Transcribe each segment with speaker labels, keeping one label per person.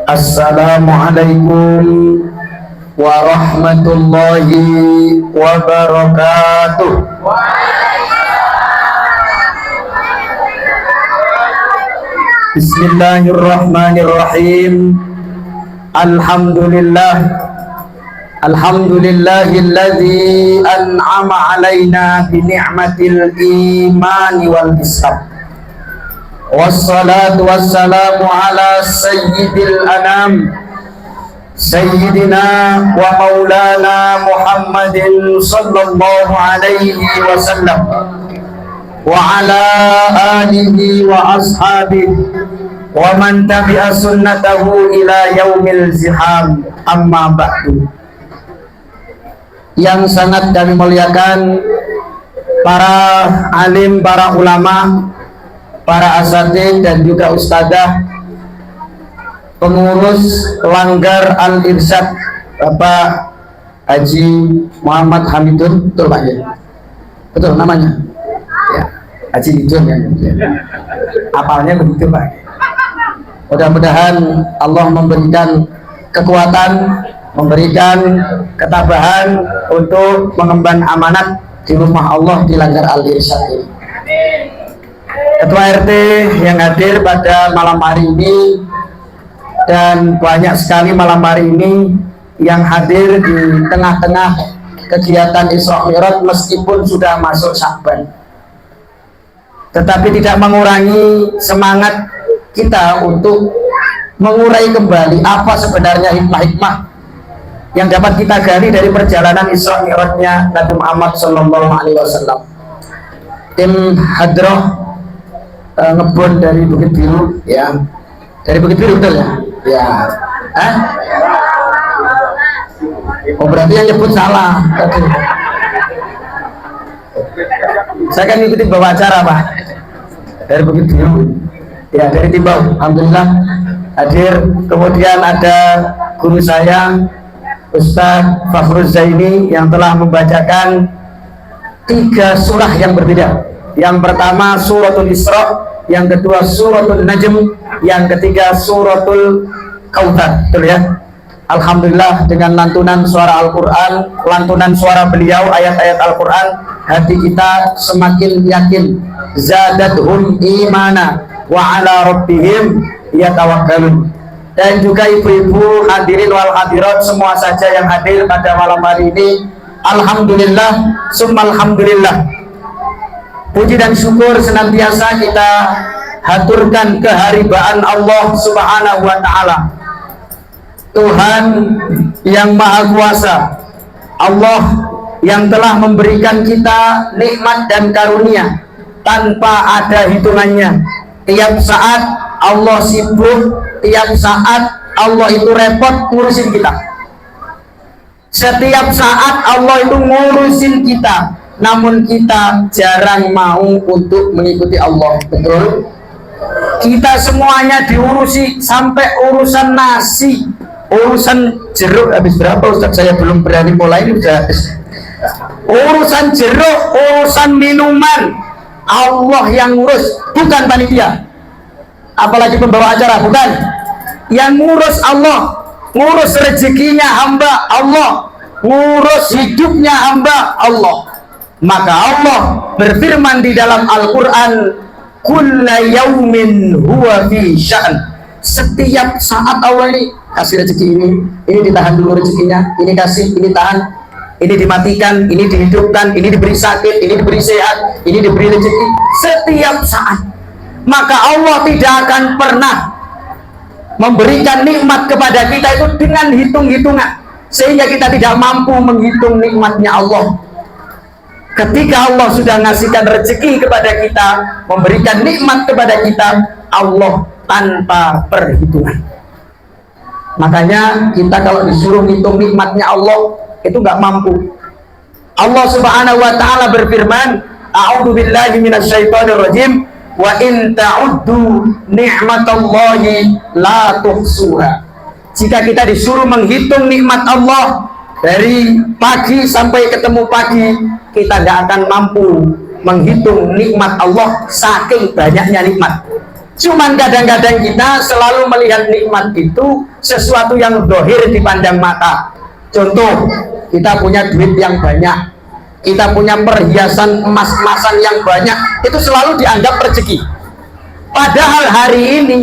Speaker 1: Assalamualaikum warahmatullahi wabarakatuh. Bismillahirrahmanirrahim. Alhamdulillahilladzi an'ama alaina bi ni'matil imani wal islam. Wassalatu wassalamu ala sayyidil anam sayyidina wa maulana Muhammadin sallallahu alaihi wasallam wa ala alihi wa ashabihi wa man tabi'a sunnatahu ila yaumil ziham, amma ba'du. Yang sangat kami muliakan para alim, para ulama, para asatidz dan juga ustadzah, pengurus Langgar Al-Irsyad, Bapak Haji Muhammad Hamidun, betul Pak ya? Betul namanya? Ya, Haji Hamidun ya. Apalnya begitu Pak. Mudah-mudahan Allah memberikan kekuatan, memberikan ketabahan untuk mengemban amanat di rumah Allah di Langgar Al-Irsyad ini. Ketua RT yang hadir pada malam hari ini, dan banyak sekali malam hari ini yang hadir di tengah-tengah kegiatan Isra Mi'raj meskipun sudah masuk Sya'ban, tetapi tidak mengurangi semangat kita untuk mengurai kembali apa sebenarnya hikmah-hikmah yang dapat kita gali dari perjalanan Isra Mi'rajnya Nabi Muhammad SAW. Tim Hadroh ngebon dari Bukit Biru ya, dari Bukit Biru betul ya? Ya. Oh berarti yang nyebut salah. Saya kan ngikutin bawa acara Pak, dari Bukit Biru ya, dari Timbau. Alhamdulillah hadir. Kemudian ada guru saya Ustadz Fakhruz Zaini yang telah membacakan 3 surah yang berbeda. Yang pertama suratul Isra, yang kedua suratul Najm, yang ketiga suratul Kautsar, betul ya? Alhamdulillah, dengan lantunan suara Al-Quran, lantunan suara beliau, ayat-ayat Al-Quran, hati kita semakin yakin. Zadathum imana wa ala rabbihim yatawakkalun. Dan juga ibu-ibu hadirin wal hadirat semua saja yang hadir pada malam hari ini, alhamdulillah summa alhamdulillah. Puji dan syukur senantiasa kita haturkan keharibaan Allah Subhanahu wa ta'ala, Tuhan yang Maha Kuasa, Allah yang telah memberikan kita nikmat dan karunia tanpa ada hitungannya. Tiap saat Allah sibuk, tiap saat Allah itu repot ngurusin kita. Setiap saat Allah itu ngurusin kita, namun kita jarang mau untuk mengikuti Allah, betul? Kita semuanya diurusi, sampai urusan nasi, urusan jeruk habis berapa Ustaz? Saya belum berani mulai, ini sudah habis. Urusan jeruk, urusan minuman, Allah yang ngurus, bukan panitia. Apalagi pembawa acara, bukan. Yang ngurus Allah, ngurus rezekinya hamba Allah, ngurus hidupnya hamba Allah. Maka Allah berfirman di dalam Al-Quran, kulla yaumin huwa fi sya'an. Setiap saat Allah ini kasih rezeki ini ditahan dulu rezekinya, ini kasih, ini tahan, ini dimatikan, ini dihidupkan, ini diberi sakit, ini diberi sehat, ini diberi rezeki setiap saat. Maka Allah tidak akan pernah memberikan nikmat kepada kita itu dengan hitung-hitungan, sehingga kita tidak mampu menghitung nikmatnya Allah. Ketika Allah sudah ngasihkan rezeki kepada kita, memberikan nikmat kepada kita, Allah tanpa perhitungan. Makanya kita kalau disuruh hitung nikmatnya Allah itu nggak mampu. Allah Subhanahu wa ta'ala berfirman, a'udzu billahi minasyaitonir rajim, wa in ta'uddu ni'matallahi la tuhsuha. Jika kita disuruh menghitung nikmat Allah dari pagi sampai ketemu pagi, kita nggak akan mampu menghitung nikmat Allah, saking banyaknya nikmat. Cuman kadang-kadang kita selalu melihat nikmat itu sesuatu yang dohir dipandang mata. Contoh, kita punya duit yang banyak, kita punya perhiasan emas-emasan yang banyak, itu selalu dianggap rezeki. Padahal hari ini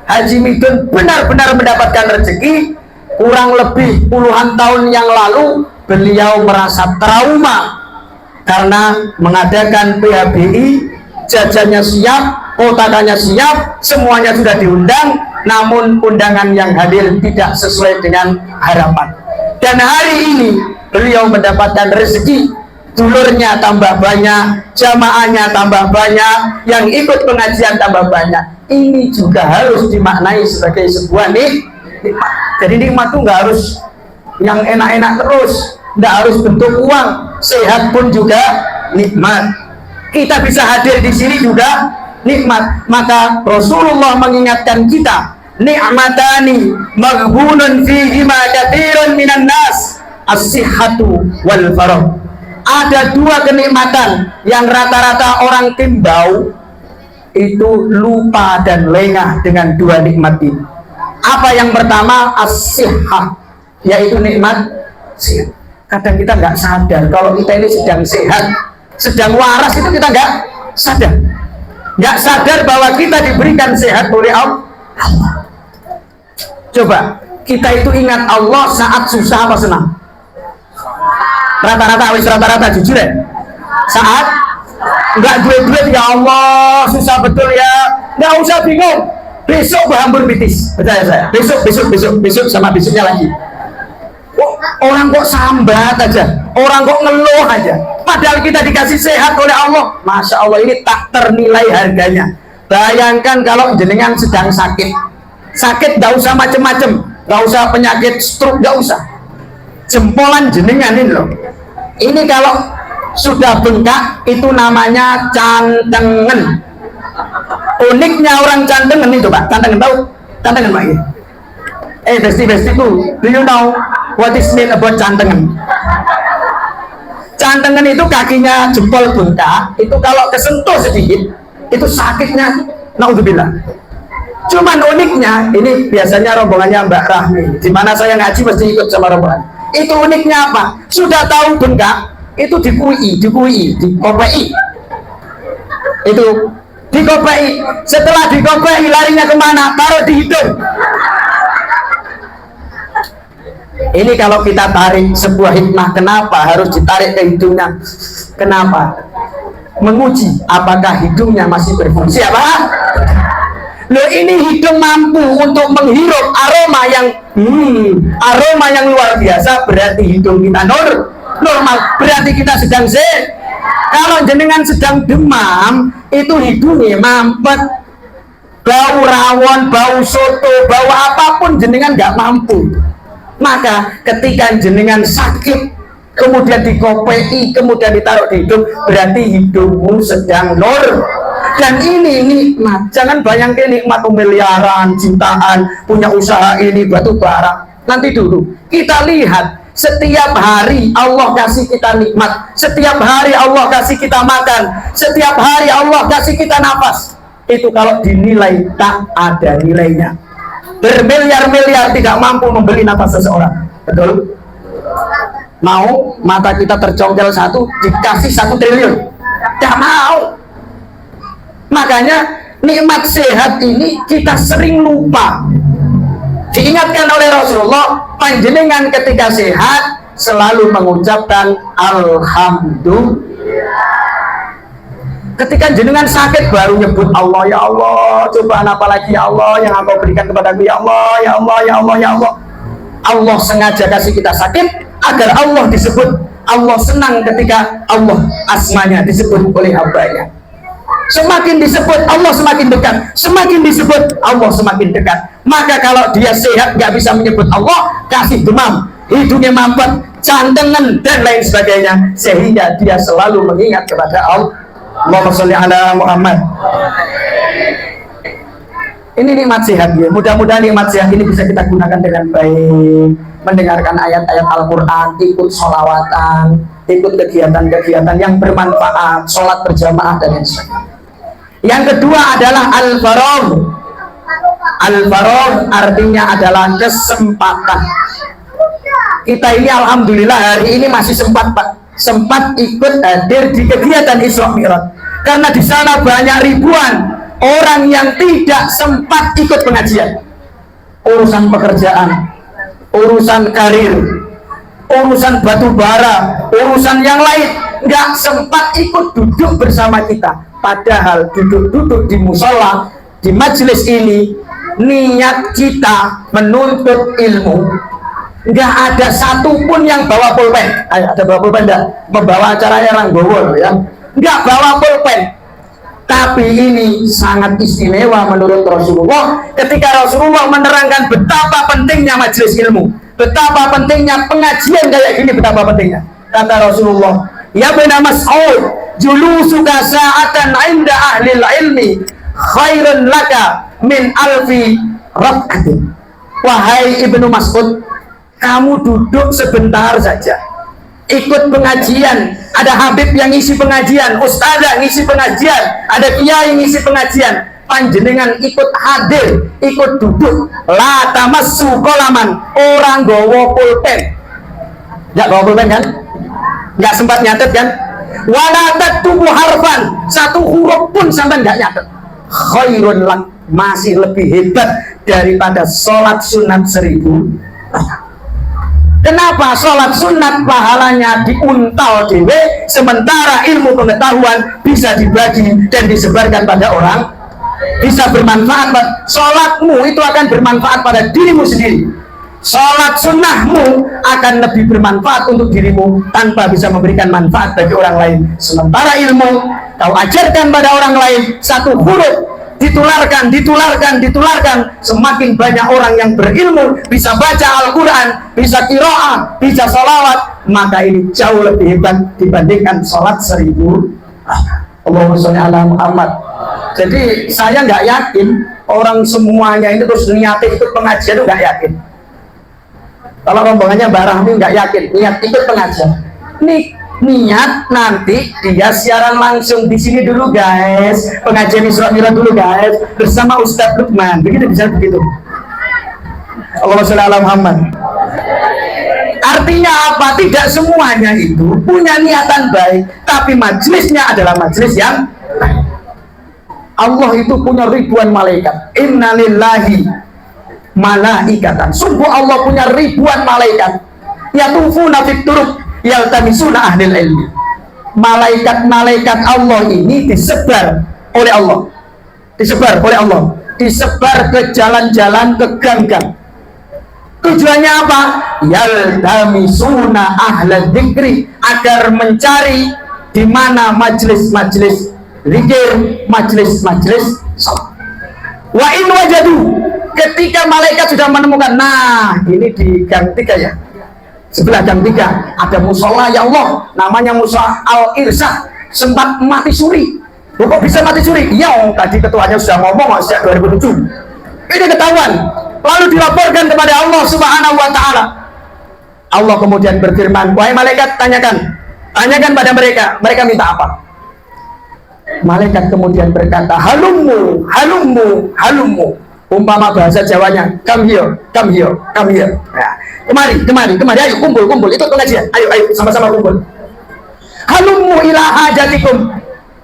Speaker 1: Haji Midun benar-benar mendapatkan rezeki. Kurang lebih puluhan tahun yang lalu beliau merasa trauma karena mengadakan PHBI, jajannya siap, kotakannya siap, semuanya sudah diundang, namun undangan yang hadir tidak sesuai dengan harapan. Dan hari ini beliau mendapatkan rezeki, dulurnya tambah banyak, jamaahnya tambah banyak, yang ikut pengajian tambah banyak. Ini juga harus dimaknai sebagai sebuah nikmat. Jadi nikmat itu nggak harus yang enak-enak terus, nggak harus bentuk uang, sehat pun juga nikmat. Kita bisa hadir di sini juga nikmat. Maka Rasulullah mengingatkan kita, nikmatani maghbunun fihima katsirun minan nas, as-sihhatu wal faragh. Ada dua kenikmatan yang rata-rata orang timbau itu lupa dan lengah dengan dua nikmat ini. Apa yang pertama? As-sihhah, yaitu nikmat sehat. Kadang kita nggak sadar kalau kita ini sedang sehat, sedang waras, itu kita nggak sadar bahwa kita diberikan sehat oleh Allah. Coba kita itu ingat Allah saat susah apa senang? Rata-rata jujur ya, saat nggak duit ya Allah susah betul ya, nggak usah bingung, besok berhambur pitis, percaya saya, besok sama besoknya lagi. Orang kok sambat aja, orang kok ngeluh aja, padahal kita dikasih sehat oleh Allah. Masya Allah, ini tak ternilai harganya. Bayangkan kalau jenengan sedang sakit nggak usah macem-macem, nggak usah penyakit stroke, nggak usah, jempolan jenengan ini loh, ini kalau sudah bengkak itu namanya cantengen. Uniknya orang cantengen itu Pak, cantengen tahu? Cantengen Pak ya? Besti tuh, do you know what is mean about cantengen? Cantengen itu kakinya jempol bengkak, itu kalau kesentuh sedikit itu sakitnya naudzubillah. Cuman uniknya, ini biasanya rombongannya Mbak Rahmi, dimana saya ngaji mesti ikut sama rombongan. Itu uniknya apa? Sudah tahu bengkak, itu dikopei, itu dikopei. Setelah dikopei larinya kemana? Taruh di hidung. Ini kalau kita tarik sebuah hikmah, kenapa harus ditarik ke hidungnya? Kenapa? Menguji apakah hidungnya masih berfungsi apa? Loh, ini hidung mampu untuk menghirup aroma yang luar biasa, berarti hidung kita normal, berarti kita sedang sehat. Kalau jenengan sedang demam, itu hidungnya mampet, bau rawon, bau soto, bau apapun jenengan nggak mampu. Maka ketika jenengan sakit, kemudian dikopei, kemudian ditaruh di hidung, berarti hidungmu sedang normal. Dan ini nikmat. Jangan bayangkan nikmat miliaran, jutaan, punya usaha ini, batu bara. Nanti dulu kita lihat, setiap hari Allah kasih kita nikmat, setiap hari Allah kasih kita makan, setiap hari Allah kasih kita nafas. Itu kalau dinilai tak ada nilainya. Bermiliar-miliar tidak mampu membeli nafas seseorang. Betul? Mau mata kita tercongkel satu, dikasih 1 triliun? Tidak mau. Makanya nikmat sehat ini kita sering lupa. Diingatkan oleh Rasulullah, panjenengan ketika sehat selalu mengucapkan alhamdulillah. Ketika jenengan sakit baru nyebut Allah, ya Allah, cobaan apa lagi ya Allah yang Engkau berikan kepadaku, ya Allah, ya Allah, ya Allah, ya Allah. Allah sengaja kasih kita sakit agar Allah disebut. Allah senang ketika Allah asmanya disebut oleh hambanya. Semakin disebut Allah semakin dekat, semakin disebut Allah semakin dekat. Maka kalau dia sehat nggak bisa menyebut Allah, kasih demam, hidungnya mampet, cantengan dan lain sebagainya, sehingga dia selalu mengingat kepada Allah. Allahumma sholli ala Muhammad. Ini nikmat sehat ya. Mudah-mudahan nikmat sehat ini bisa kita gunakan dengan baik, mendengarkan ayat-ayat Al-Quran, ikut sholawatan, ikut kegiatan-kegiatan yang bermanfaat, sholat berjamaah dan lain sebagainya. Yang kedua adalah al-faragh. Al-faragh artinya adalah kesempatan. Kita ini alhamdulillah hari ini masih sempat ikut hadir di kegiatan Isra Mi'raj. Karena di sana banyak ribuan orang yang tidak sempat ikut pengajian. Urusan pekerjaan, urusan karir, urusan batu bara, urusan yang lain, nggak sempat ikut duduk bersama kita. Padahal duduk-duduk di musola, di majelis ini, niat kita menuntut ilmu. Nggak ada satupun yang bawa pulpen. Ada bawa pulpen enggak? Membawa acaranya Ranggowo ya. Nggak bawa pulpen. Tapi ini sangat istimewa menurut Rasulullah ketika Rasulullah menerangkan betapa pentingnya majelis ilmu, betapa pentingnya pengajian kayak gini, betapa pentingnya. Kata Rasulullah, ya Ibnu Mas'ud, julusuka sa'atan 'inda ahlil ilmi khairun laka min alfi rak'atin. Wahai Ibnu Mas'ud, kamu duduk sebentar saja ikut pengajian, ada habib yang ngisi pengajian, ustazah ngisi pengajian, ada kiai ngisi pengajian, panjenengan ikut hadir, ikut duduk, la tamassu qalaman, orang gowo pulpen, nggak bawa pulpen kan, nggak sempat nyatet kan, wala taktubu harfan, satu huruf pun sampai nggak nyatet, khairun lak, masih lebih hebat daripada sholat sunat 1000. Kenapa sholat sunat pahalanya diuntal dewe, sementara ilmu pengetahuan bisa dibagi dan disebarkan pada orang, bisa bermanfaat. Sholatmu itu akan bermanfaat pada dirimu sendiri. Sholat sunnahmu akan lebih bermanfaat untuk dirimu tanpa bisa memberikan manfaat bagi orang lain. Sementara ilmu kau ajarkan pada orang lain, satu huruf ditularkan, semakin banyak orang yang berilmu, bisa baca Al-Quran, bisa qiraah, bisa sholawat, maka ini jauh lebih hebat dibandingkan sholat 1000. Allahumma sholli ala Muhammad. Jadi saya nggak yakin orang semuanya itu terus niatnya ikut pengajian, itu nggak yakin. Kalau rombongannya Mbak Rahmi nggak yakin niat ikut pengajian, niat nanti dia siaran langsung di sini dulu guys, pengajian Isra Mi'raj dulu guys bersama Ustadz Lukman, begitu, bisa begitu. Allahumma sholli ala Muhammad. Artinya apa? Tidak semuanya itu punya niatan baik, tapi majelisnya adalah majelis yang baik. Allah itu punya ribuan malaikat. Innalillahi malaikatan, sungguh Allah punya ribuan malaikat. Yatufuna fit turuq yaltamisuna ahlil ilmi. Malaikat-malaikat Allah ini disebar oleh Allah, disebar ke jalan-jalan, ke gang-gang. Tujuannya apa? Yaltamisuna ahlal dzikri, agar mencari di mana majelis-majelis zikir, majelis-majelis salat. Wa in wajadu, ketika malaikat sudah menemukan, nah ini di gang 3 ya, sebelah gang 3 ada musola ya Allah, namanya musola Al-Irsyad, sempat mati suri. Kok bisa mati suri? Iya, tadi ketuanya sudah ngomong sejak 2007. Ini ketahuan, lalu dilaporkan kepada Allah Subhanahu wa Ta'ala. Allah kemudian berfirman, wahai malaikat, tanyakan pada mereka minta apa? Malaikat kemudian berkata, halummu. Umpama bahasa Jawanya, come here. Nah, kemari, ayo kumpul, ikut pengajian, ayo sama-sama kumpul. Halummu ila hajatikum,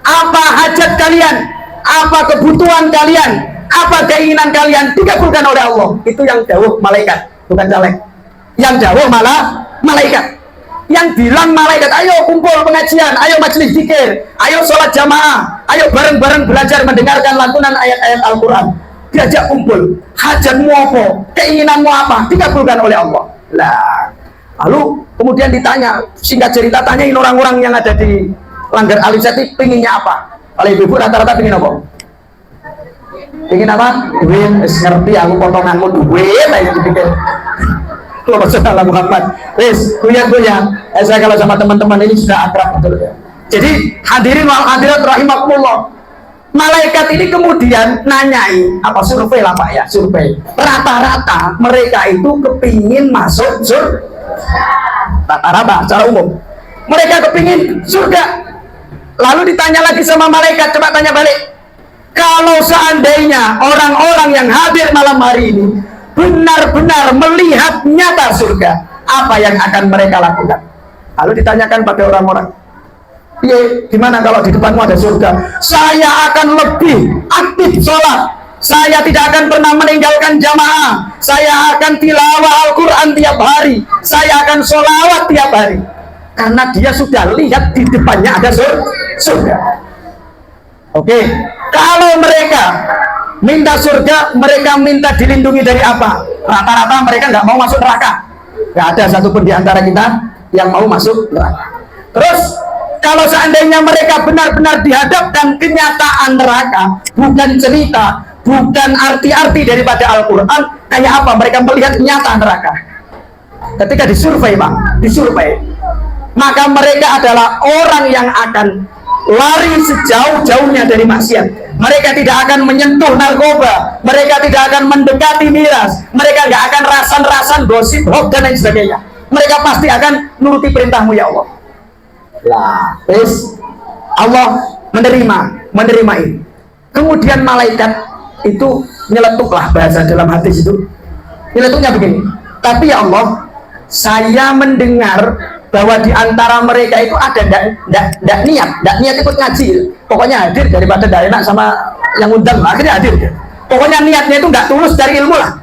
Speaker 1: apa hajat kalian, apa kebutuhan kalian, apa keinginan kalian, dikabulkan oleh Allah. Itu yang jauh malaikat, bukan caleg. Yang jauh malah malaikat. Yang bilang malaikat, ayo kumpul pengajian, ayo majelis zikir, ayo sholat jamaah, ayo bareng-bareng belajar mendengarkan lantunan ayat-ayat Al-Quran. Diajak kumpul, hajatmu apa, keinginanmu apa, dikabulkan oleh Allah. Lah, lalu kemudian ditanya, singkat cerita, tanyain orang-orang yang ada di Langgar Al-Irsyad pinginnya apa. Kalau ibu-ibu rata-rata pingin apa? Pingin apa? Duit, ngerti aku potonganmu duit, ayo dipikir. Allahumma Muhammad. Wis, goyang. Saya kalau sama teman-teman ini sudah akrab betul ya. Jadi hadirin wal hadirat rahimakumullah. Malaikat ini kemudian nanyai, apa survei lah Pak ya, survei. Rata-rata mereka itu kepingin masuk surga. Rata-rata secara umum. Mereka kepingin surga. Lalu ditanya lagi sama malaikat, coba tanya balik. Kalau seandainya orang-orang yang hadir malam hari ini benar-benar melihat nyata surga, apa yang akan mereka lakukan? Lalu ditanyakan pada orang-orang, gimana kalau di depanmu ada surga? Saya akan lebih aktif sholat, saya tidak akan pernah meninggalkan jamaah, saya akan tilawah Al-Quran tiap hari, saya akan sholawat tiap hari, karena dia sudah lihat di depannya ada surga. Oke, kalau mereka minta surga, mereka minta dilindungi dari apa? Rata-rata mereka nggak mau masuk neraka. Nggak ada satupun di antara kita yang mau masuk neraka. Terus kalau seandainya mereka benar-benar dihadapkan kenyataan neraka, bukan cerita, bukan arti-arti daripada Al-Quran, kayak apa? Mereka melihat nyata neraka. Ketika disurvei, Pak, disurvei, maka mereka adalah orang yang akan lari sejauh-jauhnya dari maksiat. Mereka tidak akan menyentuh narkoba, mereka tidak akan mendekati miras, mereka nggak akan rasan-rasan gosip, hoax dan lain sebagainya. Mereka pasti akan nuruti perintahmu ya Allah. Lah, terus Allah menerima ini. Kemudian malaikat itu nyeletuklah, bahasa dalam hadis itu. Nyeletuknya begini. Tapi ya Allah, saya mendengar bahwa di antara mereka itu ada ndak niat ikut ngaji. Pokoknya hadir daripada tidak enak sama yang undang, akhirnya hadir. Pokoknya niatnya itu nggak tulus dari ilmu lah.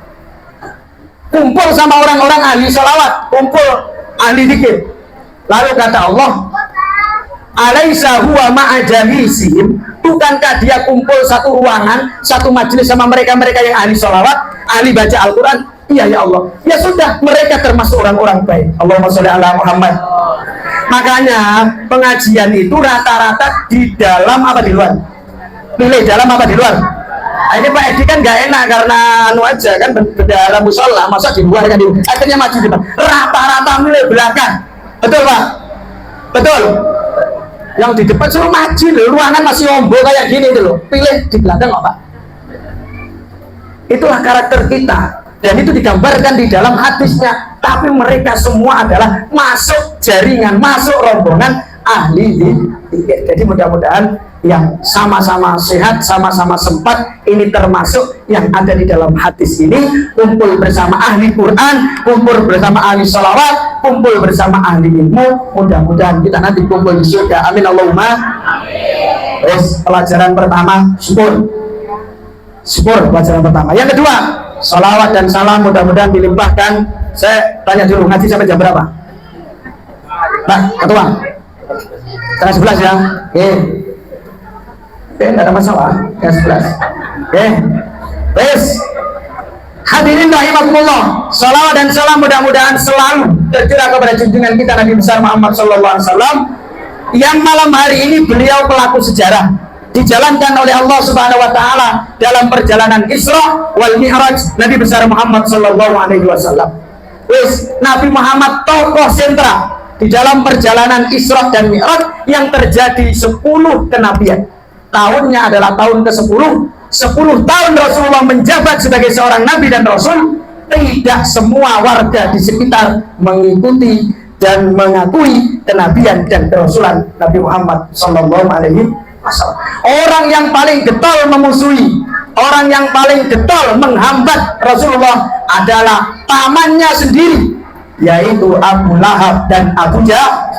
Speaker 1: Kumpul sama orang-orang ahli sholawat, kumpul ahli zikir. Lalu kata Allah, alaisa huwa ma'ajalisihim, bukankah dia kumpul satu ruangan, satu majelis sama mereka-mereka yang ahli sholawat, ahli baca Al-Quran? Iya ya Allah. Ya sudah, mereka termasuk orang-orang baik. Allahumma sholli ala Muhammad. Makanya pengajian itu rata-rata di dalam apa di luar? Pilih dalam apa di luar? Nah, ini Pak Edi kan gak enak karena anu aja kan dalam musola, masa di luar kan, akhirnya maju di depan. Rata-rata milih belakang. Betul Pak? Betul. Yang di depan suruh maju loh, ruangan masih ombo kayak gini itu loh. Pilih di belakang kok Pak. Itulah karakter kita. Dan itu digambarkan di dalam hadisnya. Tapi mereka semua adalah masuk jaringan, masuk rombongan ahli zikir. Jadi mudah-mudahan yang sama-sama sehat, sama-sama sempat, ini termasuk yang ada di dalam hadis ini. Kumpul bersama ahli Quran, kumpul bersama ahli sholawat, kumpul bersama ahli ilmu. Mudah-mudahan kita nanti kumpul di surga. Amin Allahumma. Terus pelajaran pertama, syukur pelajaran pertama. Yang kedua, sholawat dan salam mudah-mudahan dilimpahkan. Saya tanya dulu, ngaji sampai jam berapa? Pak Ketua, setengah 11 ya. Oke, nggak ada masalah, setengah 11. Oke, terus hadirin rahimakumullah, sholawat dan salam mudah-mudahan selalu tercurah kepada junjungan kita Nabi besar Muhammad SAW, yang malam hari ini beliau pelaku sejarah, dijalankan oleh Allah Subhanahu wa taala dalam perjalanan Isra wal Mi'raj Nabi besar Muhammad sallallahu alaihi wasallam. Nabi Muhammad tokoh sentra di dalam perjalanan Isra dan Mi'raj yang terjadi 10 kenabian. Tahunnya adalah tahun ke-10. 10 tahun Rasulullah menjabat sebagai seorang nabi dan rasul. Tidak semua warga di sekitar mengikuti dan mengakui kenabian dan kerasulan Nabi Muhammad sallallahu alaihi wasallam. Orang yang paling getol memusuhi, orang yang paling getol menghambat Rasulullah adalah pamannya sendiri, yaitu Abu Lahab dan Abu Jahal.